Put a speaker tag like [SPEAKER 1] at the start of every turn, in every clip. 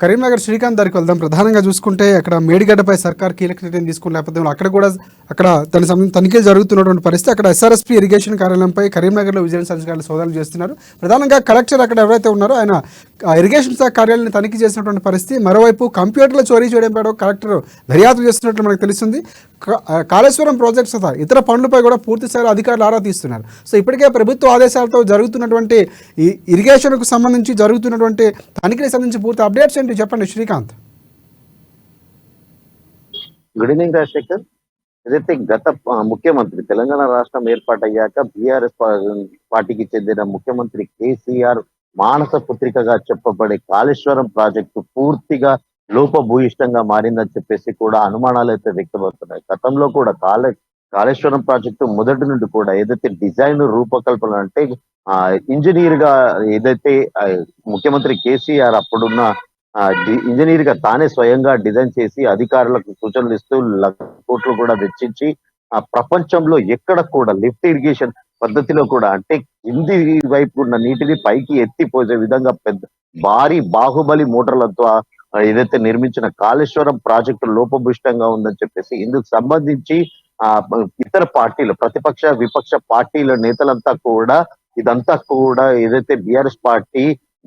[SPEAKER 1] కరీంనగర్ శ్రీకాంత్ దగ్గరికి వెళ్దాం. ప్రధానంగా చూసుకుంటే అక్కడ మేడిగడ్డపై సర్కార్ కీలక నిర్ణయం తీసుకున్న నేపథ్యంలో అక్కడ దానికి సంబంధించి తనిఖీలు జరుగుతున్నటువంటి పరిస్థితి. అక్కడ ఎస్ఆర్ఎస్పీ ఇరిగేషన్ కార్యాలయంపై కరీంనగర్లో విజిలెన్స్ అధికారులు సోదాలు చేస్తున్నారు. ప్రధానంగా కలెక్టర్ అక్కడ ఎవరైతే ఉన్నారో ఆయన ఇరిగేషన్ శాఖ కార్యాలయాన్ని తనిఖీ చేసినటువంటి పరిస్థితి. మరోవైపు కంప్యూటర్లు చోరీ చేయడంపై కలెక్టర్ దర్యాప్తు చేస్తున్నట్లు మనకు తెలుస్తుంది. కాళేశ్వరం ప్రాజెక్ట్స్ ఇతర పనులపై కూడా పూర్తి స్థాయిలో అధికారులు ఆరా తీస్తున్నారు. సో ఇప్పటికే ప్రభుత్వ ఆదేశాలతో జరుగుతున్నటువంటి ఈ ఇరిగేషన్కు సంబంధించి జరుగుతున్నటువంటి తనిఖీకి సంబంధించి పూర్తి అప్డేట్స్ ఏంటి చెప్పండి శ్రీకాంత్.
[SPEAKER 2] Good evening Rajasekhar. ఏదైతే గత ముఖ్యమంత్రి తెలంగాణ రాష్ట్రం ఏర్పాటయ్యాక బీఆర్ఎస్ పార్టీకి చెందిన ముఖ్యమంత్రి కేసీఆర్ మానస పుత్రికగా చెప్పబడే కాళేశ్వరం ప్రాజెక్టు పూర్తిగా లోపభూయిష్టంగా మారిందని చెప్పేసి కూడా అనుమానాలు అయితే వ్యక్తమవుతున్నాయి. గతంలో కూడా కాళేశ్వరం ప్రాజెక్టు మొదటి నుండి కూడా ఏదైతే డిజైన్ రూపకల్పన అంటే ఇంజనీర్ గా ఏదైతే ముఖ్యమంత్రి కేసీఆర్ అప్పుడున్న ఇంజనీర్ గా తానే స్వయంగా డిజైన్ చేసి అధికారులకు సూచనలు ఇస్తూ లక్ష కోట్లు కూడా వెచ్చించి ప్రపంచంలో ఎక్కడ కూడా లిఫ్ట్ ఇరిగేషన్ పద్ధతిలో కూడా అంటే కింది వైపు ఉన్న నీటిని పైకి ఎత్తిపోసే విధంగా పెద్ద భారీ బాహుబలి మోటార్లతో ఏదైతే నిర్మించిన కాళేశ్వరం ప్రాజెక్టు లోపభూయిష్టంగా ఉందని చెప్పేసి ఇందుకు సంబంధించి ఇతర పార్టీలు ప్రతిపక్ష విపక్ష పార్టీల నేతలంతా కూడా ఇదంతా కూడా ఏదైతే బీఆర్ఎస్ పార్టీ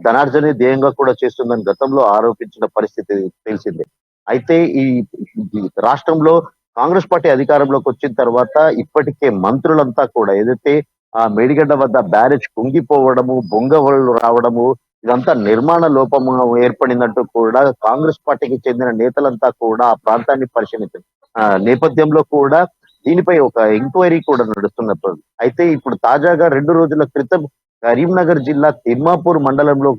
[SPEAKER 2] ధనార్జనే ధ్యేయంగా కూడా చేస్తుందని గతంలో ఆరోపించిన పరిస్థితి తెలిసిందే. అయితే ఈ రాష్ట్రంలో కాంగ్రెస్ పార్టీ అధికారంలోకి వచ్చిన తర్వాత ఇప్పటికే మంత్రులంతా కూడా ఏదైతే మేడిగడ్డ వద్ద బ్యారేజ్ కుంగిపోవడము బొంగవళ్ళు రావడము ఇదంతా నిర్మాణ లోపము ఏర్పడిందంటూ కూడా కాంగ్రెస్ పార్టీకి చెందిన నేతలంతా కూడా ఆ ప్రాంతాన్ని పరిశీలించారు. నేపథ్యంలో కూడా దీనిపై ఒక ఎంక్వైరీ కూడా నడుస్తున్నప్పుడు అయితే ఇప్పుడు తాజాగా 2 రోజుల క్రితం కరీంనగర్ జిల్లా తిమ్మాపూర్ మండలంలో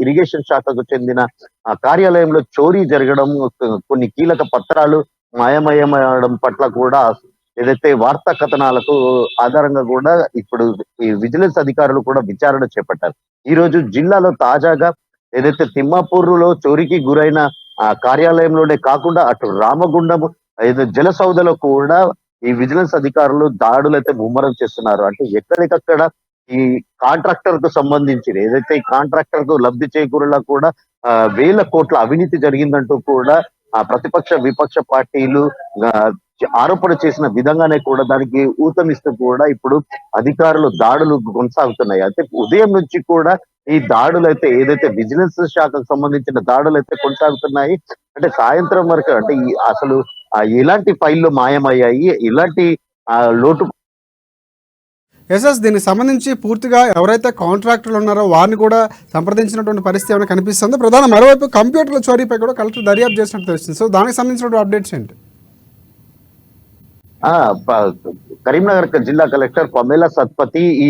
[SPEAKER 2] ఇరిగేషన్ శాఖకు చెందిన కార్యాలయంలో చోరీ జరగడం కొన్ని కీలక పత్రాలు మాయమయమవడం పట్ల కూడా ఏదైతే వార్తా కథనాలకు ఆధారంగా కూడా ఇప్పుడు ఈ విజిలెన్స్ అధికారులు కూడా విచారణ చేపట్టారు. ఈ రోజు జిల్లాలో తాజాగా ఏదైతే తిమ్మాపూర్లో చోరీకి గురైన కార్యాలయంలోనే కాకుండా అటు రామగుండం ఏదో జలసౌదలో కూడా ఈ విజిలెన్స్ అధికారులు దాడులు అయితే ముమ్మరం చేస్తున్నారు. అంటే ఎక్కడికక్కడ ఈ కాంట్రాక్టర్ కు సంబంధించి ఏదైతే ఈ కాంట్రాక్టర్ కు లబ్ధి చేకూరేలా కూడా వేల కోట్ల అవినీతి జరిగిందంటూ కూడా ప్రతిపక్ష విపక్ష పార్టీలు ఆరోపణ చేసిన విధంగానే కూడా దానికి ఊతమిస్తూ కూడా ఇప్పుడు అధికారులు దాడులు కొనసాగుతున్నాయి. అయితే ఉదయం నుంచి కూడా ఈ దాడులు అయితే ఏదైతే విజిలెన్స్ శాఖకు సంబంధించిన దాడులు అయితే కొనసాగుతున్నాయి. అంటే సాయంత్రం వరకు అంటే అసలు ఎలాంటి ఫైళ్లు మాయమయ్యాయి, ఇలాంటి లోటు
[SPEAKER 1] దీనికి సంబంధించి పూర్తిగా ఎవరైతే కాంట్రాక్టర్లు ఉన్నారో వారిని కూడా సంప్రదించినటువంటి పరిస్థితి ఏమైనా కనిపిస్తుంది. ప్రధాన మరోవైపు కంప్యూటర్ల చోరీపై కూడా కలెక్టర్ దర్యాప్తు చేసినట్టు తెలుస్తుంది. సో దానికి సంబంధించిన అప్డేట్స్ ఏంటి?
[SPEAKER 2] కరీంనగర్ జిల్లా కలెక్టర్ పమేలా సత్పతి ఈ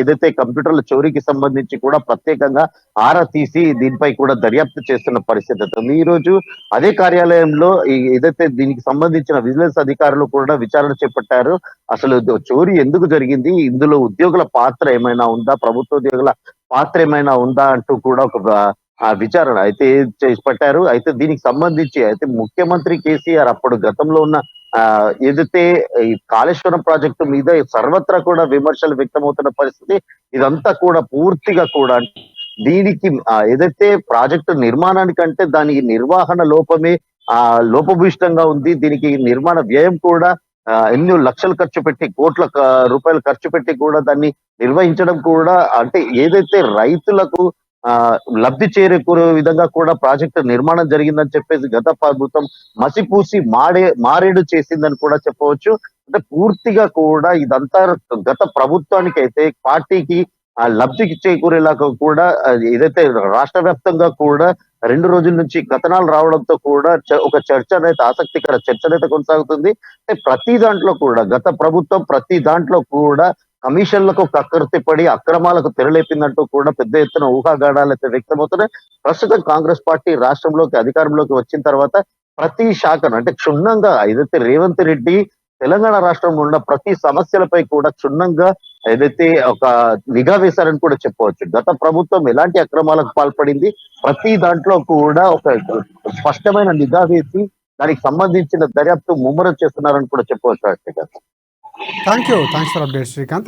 [SPEAKER 2] ఏదైతే కంప్యూటర్ల చోరీకి సంబంధించి కూడా ప్రత్యేకంగా ఆరా తీసి దీనిపై కూడా దర్యాప్తు చేస్తున్న పరిస్థితి ఉంది. ఈ రోజు అదే కార్యాలయంలో ఏదైతే దీనికి సంబంధించిన విజిలెన్స్ అధికారులు కూడా విచారణ చేపట్టారు. అసలు చోరీ ఎందుకు జరిగింది, ఇందులో ఉద్యోగుల పాత్ర ఏమైనా ఉందా, ప్రభుత్వ ఉద్యోగుల పాత్ర ఏమైనా ఉందా అంటూ కూడా ఒక విచారణ అయితే చేపట్టారు. అయితే దీనికి సంబంధించి అయితే ముఖ్యమంత్రి కేసీఆర్ అప్పుడు గతంలో ఉన్న ఏదైతే ఈ కాళేశ్వరం ప్రాజెక్టు మీద సర్వత్రా కూడా విమర్శలు వ్యక్తమవుతున్న పరిస్థితి. ఇదంతా కూడా పూర్తిగా కూడా దీనికి ఏదైతే ప్రాజెక్టు నిర్మాణానికంటే దాని నిర్వహణ లోపమే లోపభూయిష్టంగా ఉంది. దీనికి నిర్మాణ వ్యయం కూడా ఎన్నో లక్షలు ఖర్చు పెట్టి కోట్ల రూపాయలు ఖర్చు పెట్టి కూడా దాన్ని నిర్వహించడం కూడా అంటే ఏదైతే రైతులకు లబ్ధి చేకూరే విధంగా కూడా ప్రాజెక్టు నిర్మాణం జరిగిందని చెప్పేసి గత ప్రభుత్వం మసిపూసి మారేడు చేసిందని కూడా చెప్పవచ్చు. అంటే పూర్తిగా కూడా ఇదంతా గత ప్రభుత్వానికి అయితే పార్టీకి లబ్ధికి చేకూరేలాగా కూడా ఏదైతే రాష్ట్ర వ్యాప్తంగా కూడా 2 రోజుల నుంచి కథనాలు రావడంతో కూడా ఒక చర్చ అనేది ఆసక్తికర చర్చ అయితే కొనసాగుతుంది. అంటే ప్రతి దాంట్లో కూడా గత ప్రభుత్వం ప్రతి దాంట్లో కూడా కమిషన్లకు కకృతి పడి అక్రమాలకు తెరలేపిందంటూ కూడా పెద్ద ఎత్తున ఊహాగానాలు అయితే వ్యక్తమవుతున్నాయి. ప్రస్తుతం కాంగ్రెస్ పార్టీ రాష్ట్రంలోకి అధికారంలోకి వచ్చిన తర్వాత ప్రతి శాఖను అంటే క్షుణ్ణంగా ఏదైతే రేవంత్ రెడ్డి తెలంగాణ రాష్ట్రంలో ఉన్న ప్రతి సమస్యలపై కూడా క్షుణ్ణంగా ఏదైతే ఒక నిఘా వేశారని కూడా చెప్పవచ్చు. గత ప్రభుత్వం ఎలాంటి అక్రమాలకు పాల్పడింది, ప్రతి దాంట్లో కూడా ఒక స్పష్టమైన నిఘా వేసి దానికి సంబంధించిన దర్యాప్తు ముమ్మరం చేస్తున్నారని కూడా చెప్పవచ్చు.
[SPEAKER 1] Thanks for update Srikanth.